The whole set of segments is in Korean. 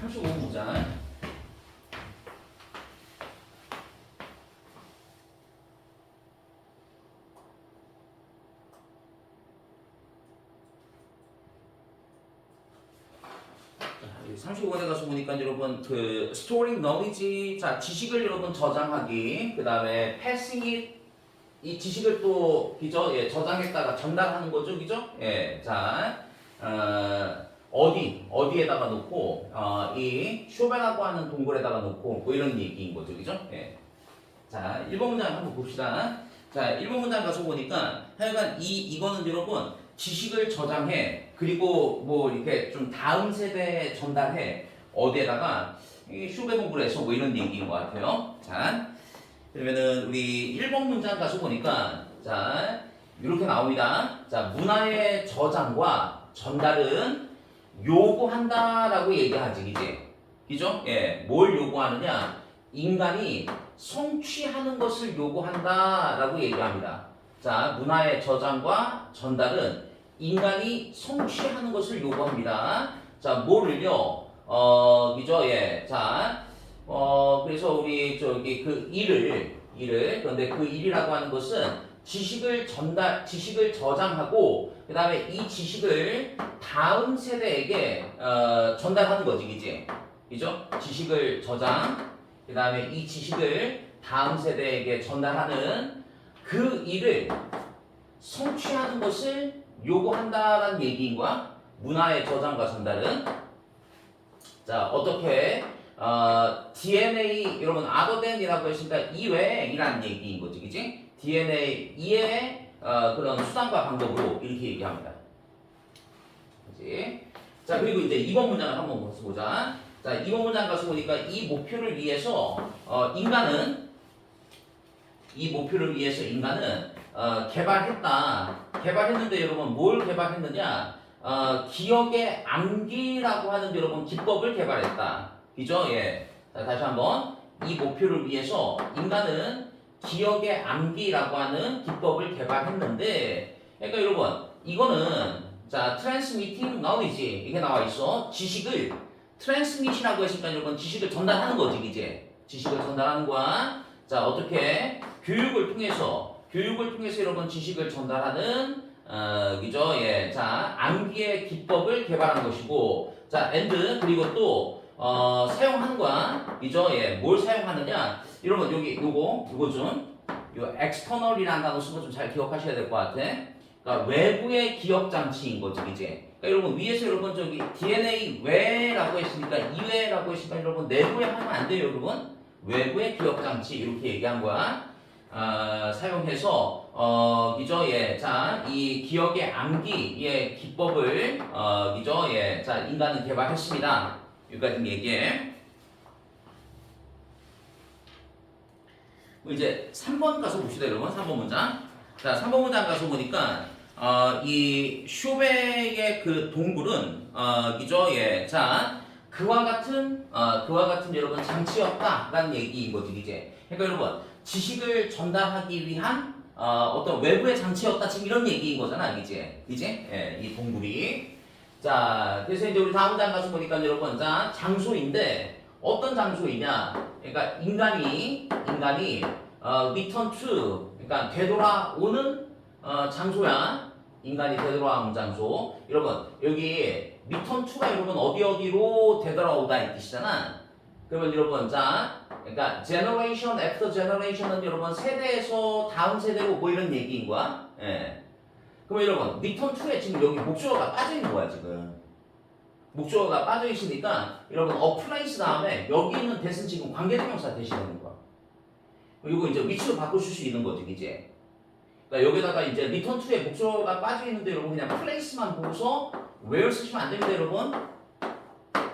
35문장. 자, 35번에 가서 보니까 여러분 그 storing knowledge, 자 지식을 여러분 저장하기, 그 다음에 passing it, 이 지식을 또 그죠? 예, 저장했다가 전달하는 거죠, 그죠? 예, 자 어디에다가 놓고 이 쇼베라고 하는 동굴에다가 놓고 뭐 이런 얘기인 거죠, 그죠? 예. 자, 1번 문장 한번 봅시다. 자, 1번 문장 가서 보니까 하여간 이거는 여러분 지식을 저장해, 그리고 뭐 이렇게 좀 다음 세대에 전달해, 어디에다가 이 쇼베 동굴에서 뭐 이런 얘기인 것 같아요. 자, 그러면은 우리 1번 문장 가서 보니까 자 이렇게 나옵니다. 자, 문화의 저장과 전달은 요구한다라고 얘기하지, 그지? 그죠? 예, 뭘 요구하느냐? 인간이 성취하는 것을 요구한다라고 얘기합니다. 자, 문화의 저장과 전달은 인간이 성취하는 것을 요구합니다. 자, 뭐를요? 그죠? 예, 자. 그래서 우리 저기 그 일을 그런데 그 일이라고 하는 것은 지식을 저장하고 그 다음에 이 지식을 다음 세대에게 전달하는 거지, 그지? 그죠? 지식을 저장, 그 다음에 이 지식을 다음 세대에게 전달하는 그 일을 성취하는 것을 요구한다라는 얘기인 거야. 문화의 저장과 전달은. 자, 어떻게 DNA 여러분 other than이라고 했으니까 이외이라는 얘기인 거지, 그치? DNA 이외의 그런 수단과 방법으로 이렇게 얘기합니다. 그치? 자, 그리고 이제 2번 문장을 한번 보자. 자, 2번 문장 가서 보니까 이 목표를 위해서 인간은 개발했는데 여러분 뭘 개발했느냐? 기억의 암기라고 하는 여러분 기법을 개발했다. 그죠? 예. 자, 다시 한번 이 목표를 위해서 인간은 기억의 암기라고 하는 기법을 개발했는데, 그러니까 여러분 이거는 자 transmitting knowledge 이게 나와 있어. 지식을 transmit이라고 했으니까 여러분 지식을 전달하는 거지, 이제 지식을 전달하는 거야. 자, 어떻게 교육을 통해서 여러분 지식을 전달하는 그죠? 예. 자, 암기의 기법을 개발한 것이고, 자, and 그리고 또 사용하는 거야. 그죠? 예. 뭘 사용하느냐? 여러분 여기 요거 좀 external이라는 단어 쓰고 좀 잘 기억하셔야 될 것 같아. 그러니까 외부의 기억 장치인 거지, 이제. 그러니까 여러분 위에서 여러분 저기 DNA 외라고 했으니까 이외라고 했으니까 여러분 내부에 하면 안 돼요, 여러분. 외부의 기억 장치 이렇게 얘기한 거야. 사용해서 그죠? 예. 자, 이 기억의 암기의 기법을 그죠? 예. 자, 인간은 개발했습니다. 여기까지 얘기해. 이제 3번 가서 봅시다, 여러분. 3번 문장. 자, 3번 문장 가서 보니까 이 쇼베의 그 동굴은 그죠? 예. 자, 그와 같은 여러분 장치였다라는 얘기인 거지, 이제. 그러니까 여러분 지식을 전달하기 위한 어떤 외부의 장치였다, 지금 이런 얘기인 거잖아, 이제. 예, 이 동굴이. 자, 그래서 이제 우리 다음 문장 가서 보니까 여러분, 자, 장소인데 어떤 장소이냐? 그러니까 인간이 return to, 그러니까 되돌아오는 장소야. 인간이 되돌아오는 장소. 여러분 여기 return to가 여러분 어디로 되돌아오다 이 뜻이잖아. 그러면 여러분 자, 그러니까 generation after generation은 여러분 세대에서 다음 세대로 뭐 이런 얘기인 거야. 예. 그러면 여러분 return to에 지금 여기 목적어가 빠져 있는 거야, 지금. 목적어가 빠져 있으니까 여러분 어플라이스 다음에 여기 있는 대신 지금 관계대명사 대신하는 거야. 이거 이제 위치로 바꾸실 수 있는 거지, 이제. 그러니까 여기다가 이제 return to에 목적어가 빠져 있는데 여러분 그냥 place만 보고서 where 쓰시면 안 됩니다, 여러분.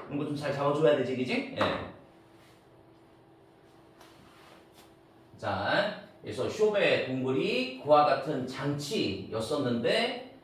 이런 거 좀 잘 잡아줘야 되지, 그지? 예. 자, 그래서 쇼베 동굴이 그와 같은 장치였었는데,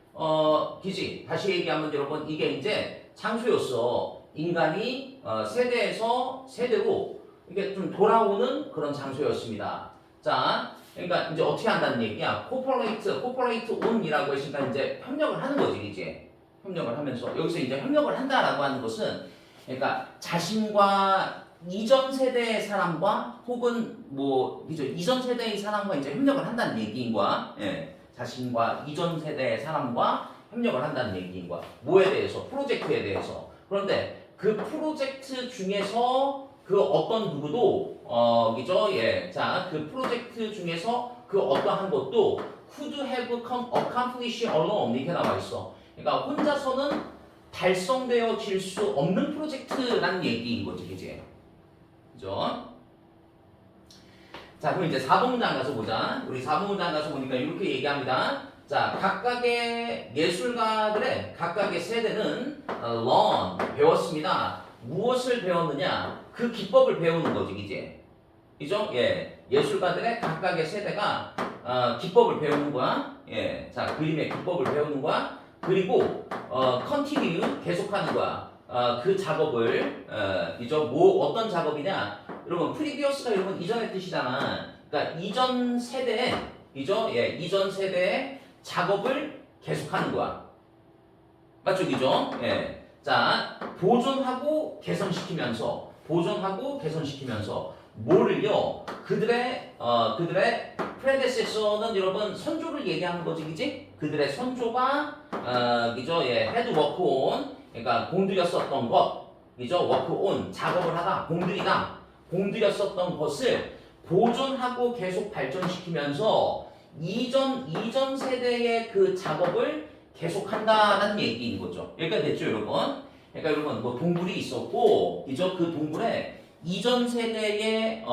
그지? 다시 얘기하면 여러분 이게 이제 장소였어. 인간이 세대에서 세대로 이게 좀 돌아오는 그런 장소였습니다. 자, 그러니까 이제 어떻게 한다는 얘기야? 코퍼레이트 온이라고 했으니까 이제 협력을 하는 거지, 이제. 협력을 하면서 여기서 이제 협력을 한다라고 하는 것은 그러니까 자신과 이전 세대의 사람과 혹은 뭐 그죠 이전 세대의 사람과 이제 협력을 한다는 얘기인 거야. 예. 자신과 이전 세대의 사람과 협력을 한다는 얘기인 거야. 뭐에 대해서? 프로젝트에 대해서. 그런데 그 프로젝트 중에서 그 어떤 누구도 그죠? 예. 자, 그 프로젝트 중에서 그 어떠한 것도 could have accomplished alone 이렇게 나와 있어. 그러니까 혼자서는 달성되어질 수 없는 프로젝트라는 얘기인 거지, 그지? 그죠? 자, 그럼 이제 4번 문장 가서 보자. 우리 4번 문장 가서 보니까 이렇게 얘기합니다. 자, 각각의 예술가들의 각각의 세대는 learn, 배웠습니다. 무엇을 배웠느냐? 그 기법을 배우는 거지, 그지? 그죠? 예. 예술가들의 각각의 세대가 기법을 배우는 거야. 예. 자, 그림의 기법을 배우는 거야. 그리고 continue 계속하는 거야. 그 작업을 이죠? 뭐 어떤 작업이냐? 여러분 previous가 여러분 이전의 뜻이잖아. 그러니까 이전 세대에 이죠? 예, 이전 세대의 작업을 계속하는 거야. 맞죠, 그죠? 예. 자, 보존하고 개선시키면서 뭐를요? 그들의 predecessor는 여러분 선조를 얘기하는 거지, 그지? 그들의 선조가 그죠? 예, had work on 그러니까 공들였었던 것, 그죠? work on 작업을 하다, 공들였었던 것을 보존하고 계속 발전시키면서 이전 세대의 그 작업을 계속한다는 얘기인 거죠. 여기까지 됐죠, 여러분? 그러니까 여러분 뭐 동굴이 있었고, 그죠? 그 동굴에 이전 세대의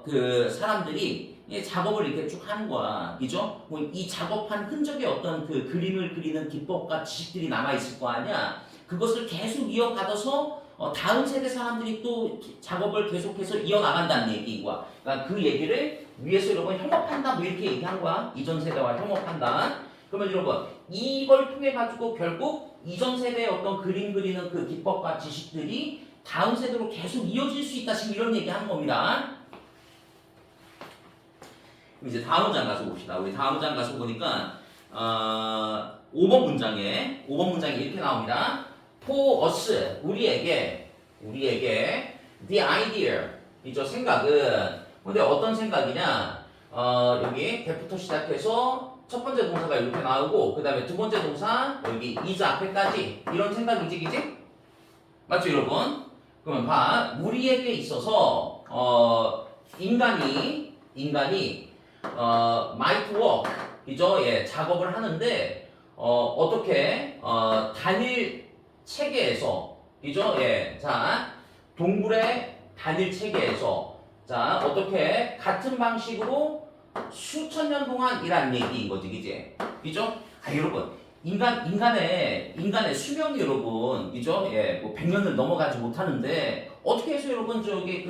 그 사람들이 작업을 이렇게 쭉 하는 거야, 그죠? 뭐 이 작업한 흔적의 어떤 그 그림을 그리는 기법과 지식들이 남아 있을 거 아니야. 그것을 계속 이어받아서 다음 세대 사람들이 또 작업을 계속해서 이어나간다는 얘기인 거야. 그러니까 그 얘기를 위에서 여러분 협업한다 뭐 이렇게 얘기한 거야. 이전 세대와 협업한다. 그러면 여러분 이걸 통해 가지고 결국 이전 세대의 어떤 그림 그리는 그 기법과 지식들이 다음 세대로 계속 이어질 수 있다. 지금 이런 얘기 하는 겁니다. 이제 다음 장 가서 봅시다. 우리 다음 장 가서 보니까 5번 문장에 이렇게 나옵니다. For us, 우리에게 the idea, 이죠 생각은 근데 어떤 생각이냐? 여기 대부터 시작해서 첫 번째 동사가 이렇게 나오고 그 다음에 두 번째 동사 여기 is 앞에까지 이런 생각이지, 그지? 맞죠, 여러분? 그러면 봐, 우리에게 있어서 인간이 might work, 이죠? 예, 작업을 하는데 어떻게 단일 체계에서, 이죠? 예, 자, 동굴의 단일 체계에서 자 어떻게 같은 방식으로 수천 년 동안 일한 얘기인 거지, 그지? 그죠? 아, 여러분, 인간의 수명이 여러분, 그죠? 예, 뭐 100년을 넘어가지 못하는데, 어떻게 해서 여러분, 저기,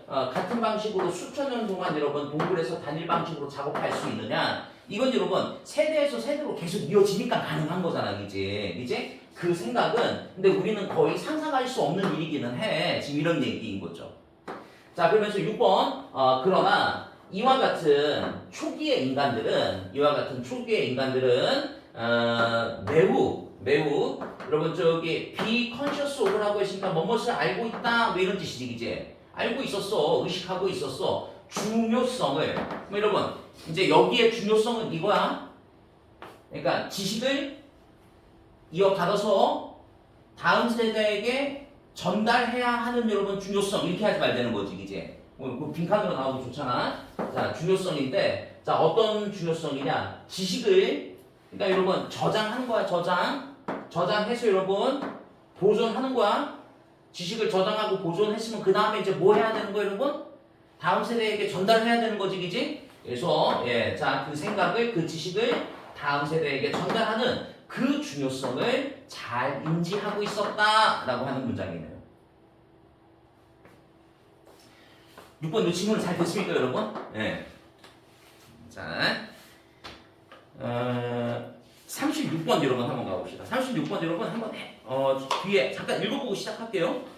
같은 방식으로 수천 년 동안 여러분, 동굴에서 단일 방식으로 작업할 수 있느냐? 이건 여러분, 세대에서 세대로 계속 이어지니까 가능한 거잖아, 그지? 그지? 그 생각은, 근데 우리는 거의 상상할 수 없는 일이기는 해. 지금 이런 얘기인 거죠. 자, 그러면서 6번, 그러나, 이와 같은 초기의 인간들은 매우 여러분 저기 be conscious of라고 했으니까 뭐뭇을 알고 있다 뭐 이런 뜻이지, 그지? 알고 있었어, 의식하고 있었어, 중요성을. 뭐 여러분 이제 여기에 중요성은 이거야. 그러니까 지식을 이어받아서 다음 세대에게 전달해야 하는 여러분 중요성 이렇게 하지 말자는 거지, 그지? 그 빈칸으로 나오도 좋잖아. 자, 중요성인데, 자, 어떤 중요성이냐? 지식을, 그러니까 여러분, 저장하는 거야, 저장해서 여러분, 보존하는 거야. 지식을 저장하고 보존했으면, 그 다음에 이제 뭐 해야 되는 거야, 여러분? 다음 세대에게 전달해야 되는 거지, 그지? 그래서, 예, 자, 그 생각을, 그 지식을 다음 세대에게 전달하는 그 중요성을 잘 인지하고 있었다라고 하는 문장이네요. 6번 질문 잘 됐습니까, 여러분? 네. 자, 36번 여러분 한번 가봅시다. 36번 여러분 한번 뒤에 잠깐 읽어보고 시작할게요.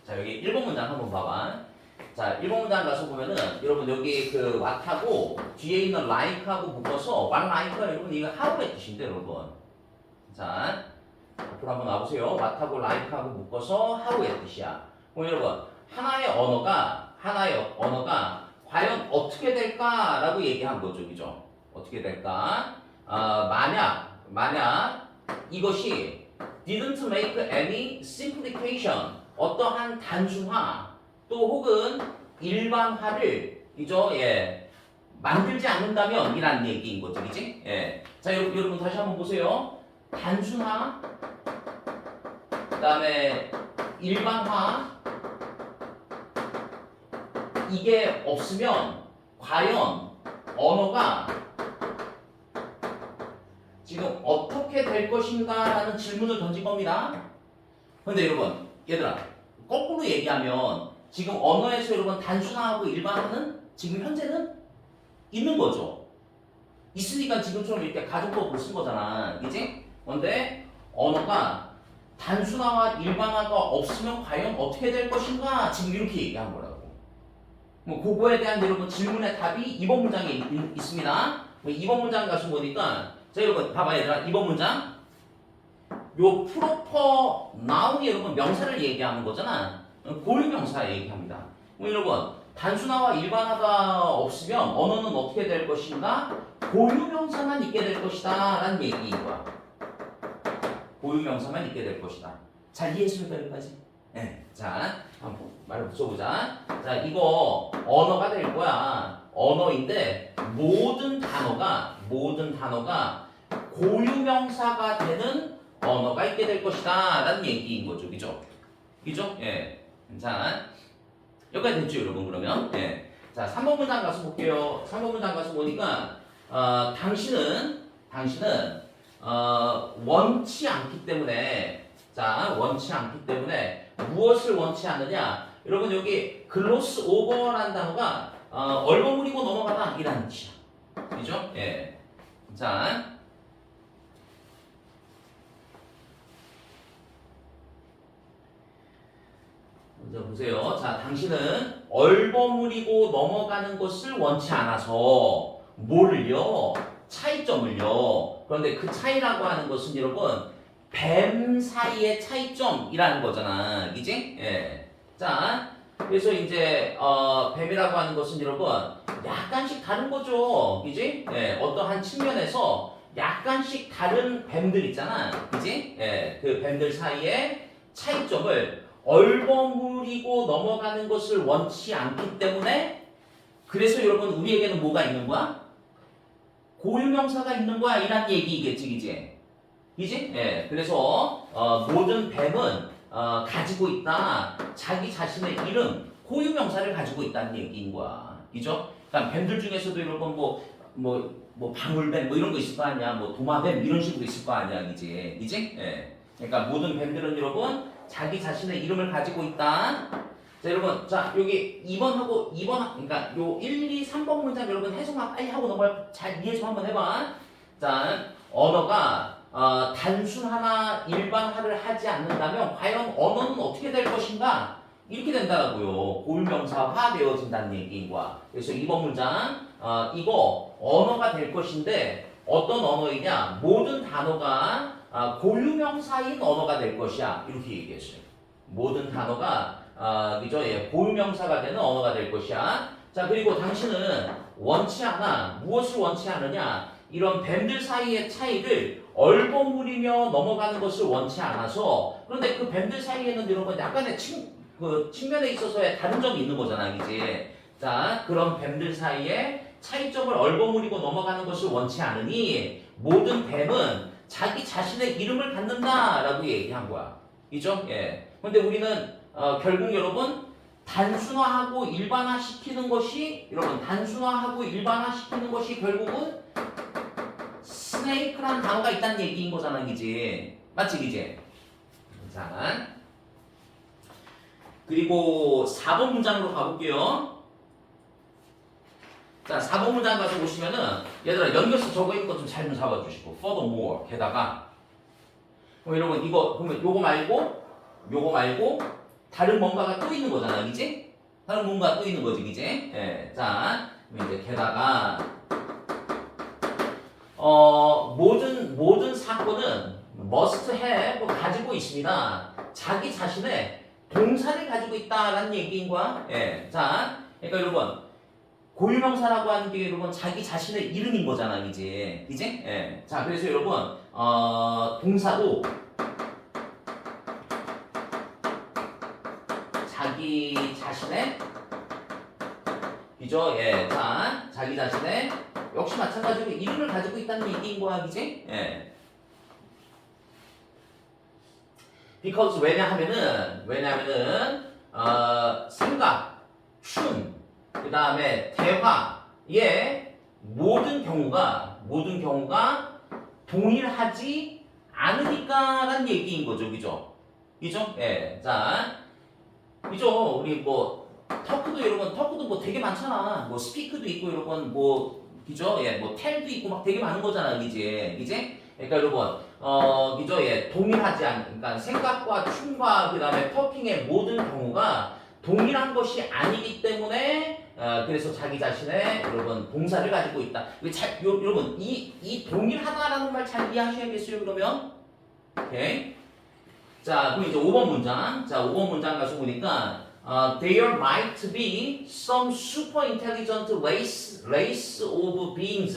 자, 여기 1번 문장 한번 봐봐. 자, 1번 문장 가서 보면은 여러분 여기 그 what하고 뒤에 있는 like하고 묶어서 what like가 여러분 이거 how의 뜻인데 여러분. 자, 앞으로 한번 와보세요. what하고 like하고 묶어서 how의 뜻이야. 그럼 여러분 하나의 언어가 과연 어떻게 될까라고 얘기한 거죠, 그죠? 어떻게 될까? 만약 이것이 didn't make any simplification 어떠한 단순화 또 혹은 일반화를 그죠? 예. 만들지 않는다면 이란 얘기인 거죠, 그지? 예. 자, 여러분 다시 한번 보세요. 단순화, 그다음에 일반화 이게 없으면 과연 언어가 지금 어떻게 될 것인가라는 질문을 던진 겁니다. 근데 여러분, 얘들아, 거꾸로 얘기하면 지금 언어에서 여러분 단순화하고 일반화는 지금 현재는 있는 거죠. 있으니까 지금처럼 이렇게 가정법으로 쓴 거잖아. 그지? 근데 언어가 단순화와 일반화가 없으면 과연 어떻게 될 것인가? 지금 이렇게 얘기한 거라고. 뭐 그거에 대한 여러분 질문의 답이 2번 문장에 있습니다. 뭐 2번 문장 가서 보니까 자 여러분 봐봐 얘들아 2번 문장 요 프로퍼 나운이 여러분 명사를 얘기하는 거잖아. 고유명사 얘기합니다. 뭐 여러분 단순화와 일반화가 없으면 언어는 어떻게 될 것인가? 고유명사만 있게 될 것이다 라는 얘기인 거야. 고유명사만 있게 될 것이다. 잘 이해했습니까 여기까지? 네. 자 한번 말을 붙여보자. 자 이거 언어가 될 거야. 언어인데 모든 단어가 고유명사가 되는 언어가 있게 될 것이다 라는 얘기인 거죠. 그죠? 그죠? 예. 자 여기까지 됐죠 여러분 그러면? 예. 자 3번 문장 가서 볼게요. 3번 문장 가서 보니까 당신은 원치 않기 때문에 원치 않기 때문에 무엇을 원치 않느냐? 여러분 여기 글로스 오버라는 단어가 얼버무리고 넘어가다 이라는 뜻이야. 그죠? 예. 자 먼저 보세요. 자, 당신은 얼버무리고 넘어가는 것을 원치 않아서 뭐를요? 차이점을요. 그런데 그 차이라고 하는 것은 여러분 뱀 사이의 차이점이라는 거잖아. 그지? 예. 자, 그래서 이제 뱀이라고 하는 것은 여러분 약간씩 다른 거죠. 그지? 예. 어떠한 측면에서 약간씩 다른 뱀들 있잖아. 그지? 예. 그 뱀들 사이의 차이점을 얼버무리고 넘어가는 것을 원치 않기 때문에 그래서 여러분 우리에게는 뭐가 있는 거야? 고유명사가 있는 거야 이란 얘기겠지, 그지? 그지? 예. 그래서 모든 뱀은 가지고 있다. 자기 자신의 이름, 고유명사를 가지고 있다는 얘기인 거야. 그죠? 그러니까 뱀들 중에서도 여러분 뭐 방울뱀 뭐 이런 거 있을 거 아니야. 뭐 도마뱀 이런 식으로 있을 거 아니야, 그지? 그지? 예. 그러니까 모든 뱀들은 여러분 자기 자신의 이름을 가지고 있다. 자, 여러분, 자, 여기 2번하고 2번, 그러니까 요 1, 2, 3번 문장 여러분 해석만 빨리 하고 넘어갈 잘 이해 좀 한번 해봐. 자, 언어가 단순하나 일반화를 하지 않는다면 과연 언어는 어떻게 될 것인가? 이렇게 된다라고요. 고유명사화 되어진다는 얘기인 거야. 그래서 2번 문장, 이거 언어가 될 것인데 어떤 언어이냐? 모든 단어가 고유명사인 언어가 될 것이야. 이렇게 얘기했어요. 모든 단어가 그죠? 예, 고유명사가 되는 언어가 될 것이야. 자, 그리고 당신은 원치 않아. 무엇을 원치 않느냐? 이런 뱀들 사이의 차이를 얼버무리며 넘어가는 것을 원치 않아서 그런데 그 뱀들 사이에는 여러분 약간의 측면에 있어서의 다른 점이 있는 거잖아. 그지? 자, 그런 뱀들 사이에 차이점을 얼버무리고 넘어가는 것을 원치 않으니 모든 뱀은 자기 자신의 이름을 갖는다라고 얘기한 거야. 그죠? 예. 근데 우리는 결국 여러분 단순화하고 일반화시키는 것이 결국은 스네이크라는 단어가 있다는 얘기인 거잖아. 그지? 맞지? 그지? 자, 그리고 4번 문장으로 가볼게요. 자, 4번 문장 가서 보시면은 얘들아 연결서 적어 있는 것 좀 잘 좀 잡아주시고 furthermore 게다가 그럼 여러분 이거 그러면 요거 말고 다른 뭔가가 또 있는 거잖아, 그지? 다른 뭔가가 또 있는 거지, 그지? 예, 자, 이제 게다가 모든 사건은 must have 가지고 있습니다. 자기 자신의 동사를 가지고 있다라는 얘기인 거야. 예, 자, 그러니까 여러분 고유명사라고 하는 게 여러분 자기 자신의 이름인 거잖아, 그지? 그지? 예, 자, 그래서 여러분 동사도 자기 자신의 그죠? 예, 자, 자기 자신의 역시 마찬가지로 이름을 가지고 있다는 얘기인 거야, 그지? 예. because 왜냐하면은 생각, 춤, 그 다음에 대화의 모든 경우가 동일하지 않으니까라는 얘기인 거죠, 그죠? 그죠? 예, 자, 그죠? 우리 뭐 터크도 여러분 터크도 뭐 되게 많잖아. 뭐 스피크도 있고 여러분 뭐 그죠? 예, 뭐 텔도 있고 막 되게 많은 거잖아, 이제. 그러니까 여러분 그죠? 예, 동일하지 않. 그러니까 생각과 춤과 그다음에 터킹의 모든 경우가 동일한 것이 아니기 때문에 그래서 자기 자신의 여러분 동사를 가지고 있다. 여러분 이 동일하다라는 말 잘 이해하셔야겠어요. 그러면 오케이. 자, 그럼 이제 5번 문장. 자, 5번 문장 가서 보니까 there might be some super intelligent race of beings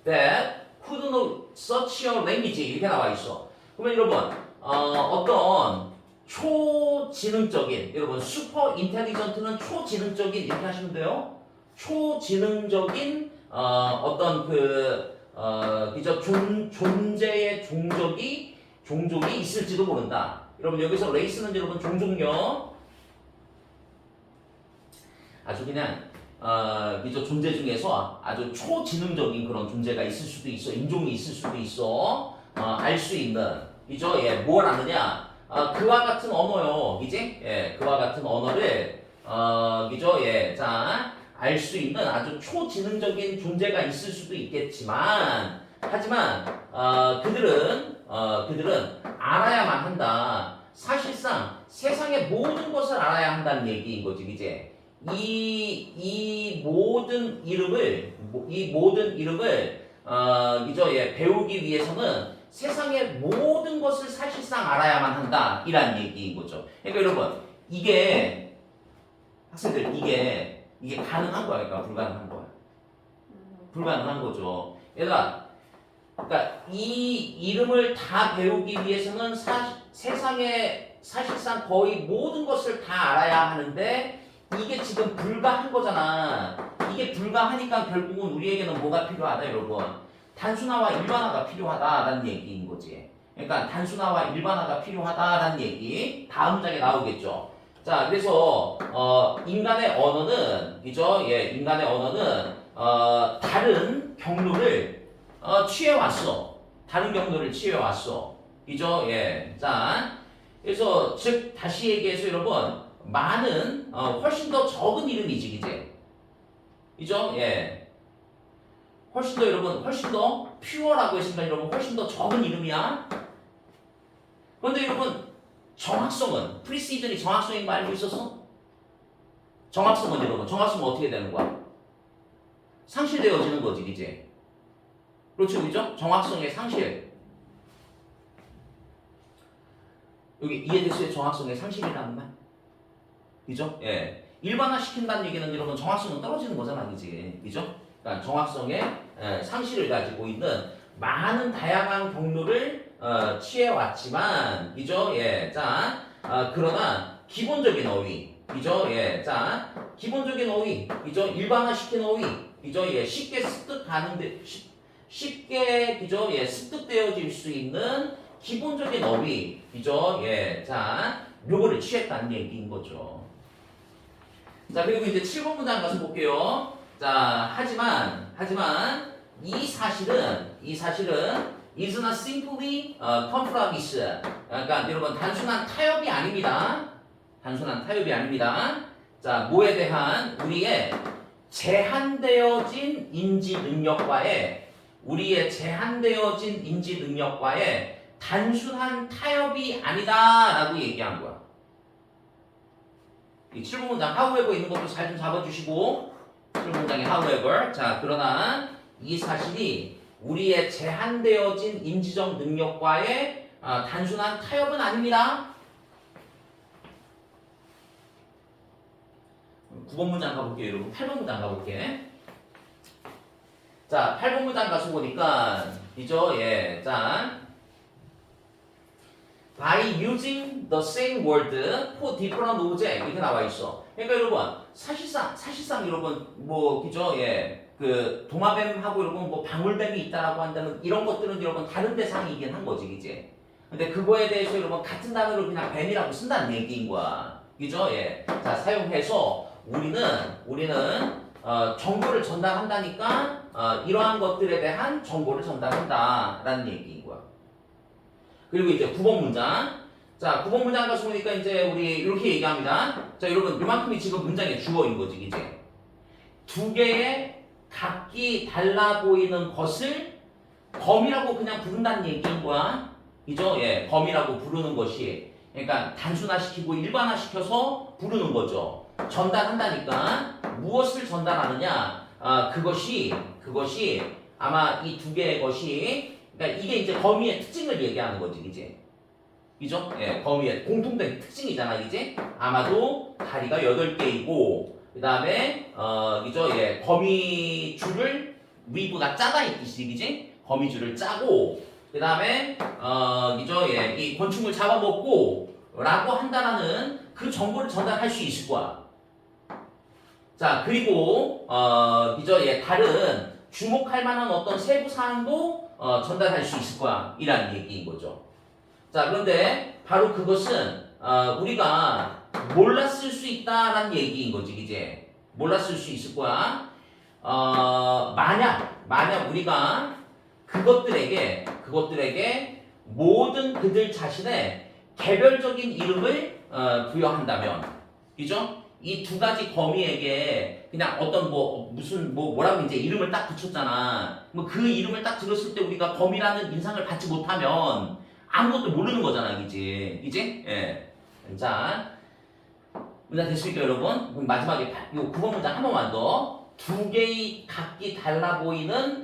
that could know such a language 이렇게 나와 있어. 그러면 여러분 어떤 초지능적인 여러분 super intelligent는 초지능적인 이렇게 하시면 돼요. 초지능적인 어떤 그저 존재의 종족이 있을지도 모른다. 여러분 여기서 레이스는 여러분 종족요. 아주 그냥 그저 존재 중에서 아주 초지능적인 그런 존재가 있을 수도 있어. 인종이 있을 수도 있어. 알 수 있는 그죠? 예, 뭘 아느냐? 그와 같은 언어요. 그지? 예, 그와 같은 언어를 그죠? 예, 자, 알 수 있는 아주 초지능적인 존재가 있을 수도 있겠지만 하지만 그들은 알아야만 한다. 사실상 세상의 모든 것을 알아야 한다는 얘기인 거지, 이제. 이 모든 이름을 그죠? 예, 배우기 위해서는 세상의 모든 것을 사실상 알아야만 한다. 이란 얘기인 거죠. 그러니까 여러분, 학생들, 이게 가능한 거야, 그러니까 불가능한 거야. 불가능한 거죠. 얘들아, 그러니까 이 이름을 다 배우기 위해서는 세상에 사실상 거의 모든 것을 다 알아야 하는데 이게 지금 불가한 거잖아. 이게 불가하니까 결국은 우리에게는 뭐가 필요하다, 여러분? 단순화와 일반화가 필요하다라는 얘기인 거지. 그러니까 단순화와 일반화가 필요하다라는 얘기 다음 문장에 나오겠죠. 자, 그래서 인간의 언어는 그죠? 예, 인간의 언어는 다른 경로를 취해왔어. 다른 경로를 취해왔어. 그죠? 예. 자, 그래서 즉 다시 얘기해서 여러분 많은 훨씬 더 적은 이름이지, 그제? 그죠? 예. 훨씬 더 퓨어라고 했으니까 여러분 훨씬 더 적은 이름이야. 그런데 여러분 정확성은 프리시즌이 정확성인 거 알고 있어서? 정확성은 어떻게 되는 거야? 상실되어지는 거지, 그제? 그렇죠, 그죠? 정확성의 상실. 여기 이해됐어요? 정확성의 상실이라는 말? 그죠? 예. 일반화 시킨다는 얘기는 여러분 정확성은 떨어지는 거잖아, 그지? 그죠? 그러니까 정확성의 상실을 가지고 있는 많은 다양한 경로를 취해왔지만, 그죠? 예. 자, 그러나 기본적인 어휘, 그죠? 예. 자, 기본적인 어휘, 그죠? 일반화 시킨 어휘, 그죠? 예. 쉽게 습득하는데, 쉽게, 그죠? 예. 습득되어질 수 있는 기본적인 어휘, 그죠? 예. 자, 요거를 취했다는 얘기인 거죠. 자, 그리고 이제 7번 문장 가서 볼게요. 자, 하지만 이 사실은 is not simply compromise. 그러니까 여러분 단순한 타협이 아닙니다. 자, 뭐에 대한 우리의 제한되어진 인지 능력과의 단순한 타협이 아니다라고 얘기한 거야. 이 7번 문장 however 있는 것도 잘 좀 잡아주시고 7번 문장의 however 자 그러나 이 사실이 우리의 제한되어진 인지적 능력과의 단순한 타협은 아닙니다. 9번 문장 가볼게요 여러분. 8번 문장 가볼게. 자 8번 문장 가서 보니까 이죠. 예, 자 by using the same word for different object 이렇게 나와 있어. 그러니까 여러분 사실상 여러분 뭐 그죠? 예, 그 도마뱀하고 여러분 뭐 방울뱀이 있다라고 한다는 이런 것들은 여러분 다른 대상이긴 한 거지, 그지? 근데 그거에 대해서 여러분 같은 단어를 그냥 뱀이라고 쓴다는 얘기인 거야, 그죠? 예, 자 사용해서 우리는 정보를 전달한다니까 이러한 것들에 대한 정보를 전달한다라는 얘기인 거야. 그리고 이제 9번 문장. 자, 9번 문장 가서 보니까 이제 우리 이렇게 얘기합니다. 자, 여러분, 이만큼이 지금 문장의 주어인 거지, 이제. 두 개의 각기 달라 보이는 것을 검이라고 그냥 부른다는 얘기인 거야. 그죠? 예, 검이라고 부르는 것이. 그러니까 단순화시키고 일반화시켜서 부르는 거죠. 전달한다니까. 무엇을 전달하느냐? 그것이 아마 이 두 개의 것이 그러니까 이게 이제 거미의 특징을 얘기하는 거지, 이제. 그죠? 예, 거미의 공통된 특징이잖아, 이제. 아마도 다리가 8개이고, 그 다음에, 그죠? 예, 거미줄을 위보다 짜다 있듯이, 그지? 거미줄을 짜고, 그 다음에, 그죠? 예, 이 곤충을 잡아먹고, 라고 한다라는 그 정보를 전달할 수 있을 거야. 자, 그리고, 그죠? 예, 다른 주목할 만한 어떤 세부 사항도 전달할 수 있을 거야. 이라는 얘기인 거죠. 자, 그런데 바로 그것은 우리가 몰랐을 수 있다라는 얘기인 거지, 이제. 몰랐을 수 있을 거야. 만약 우리가 그것들에게 모든 그들 자신의 개별적인 이름을 부여한다면, 그죠? 이 두 가지 거미에게 그냥 어떤 뭐라고 이제 이름을 딱 붙였잖아. 뭐 그 이름을 딱 들었을 때 우리가 거미라는 인상을 받지 못하면 아무것도 모르는 거잖아, 이제. 예. 자, 문장 됐습니까, 여러분? 그럼 마지막에 요 9번 문장 한 번만 더. 두 개의 각기 달라 보이는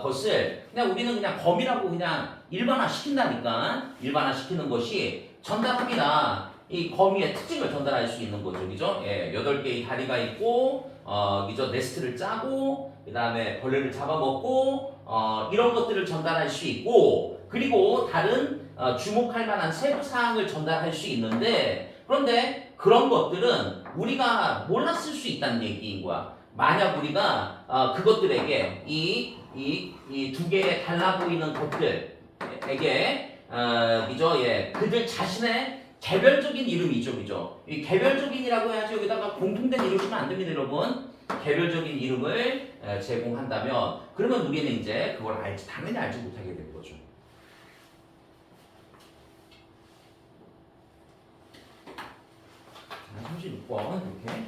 것을 우리는 그냥 거미라고 그냥 일반화시킨다니까. 일반화시키는 것이 전달합니다. 이 거미의 특징을 전달할 수 있는 거죠, 그죠? 예, 8개의 다리가 있고, 그죠? 네스트를 짜고, 그 다음에 벌레를 잡아먹고, 이런 것들을 전달할 수 있고, 그리고 다른 주목할 만한 세부 사항을 전달할 수 있는데, 그런데 그런 것들은 우리가 몰랐을 수 있다는 얘기인 거야. 만약 우리가 그것들에게 이 두 개의 달라 보이는 것들에게, 그죠? 예, 그들 자신의 개별적인 이름이죠, 그죠? 이 개별적인이라고 해야지 여기다가 공통된 이름 쓰면 안 됩니다, 여러분. 개별적인 이름을 제공한다면, 그러면 우리는 이제 그걸 당연히 알지 못하게 되는 거죠. 자, 36번 이렇게.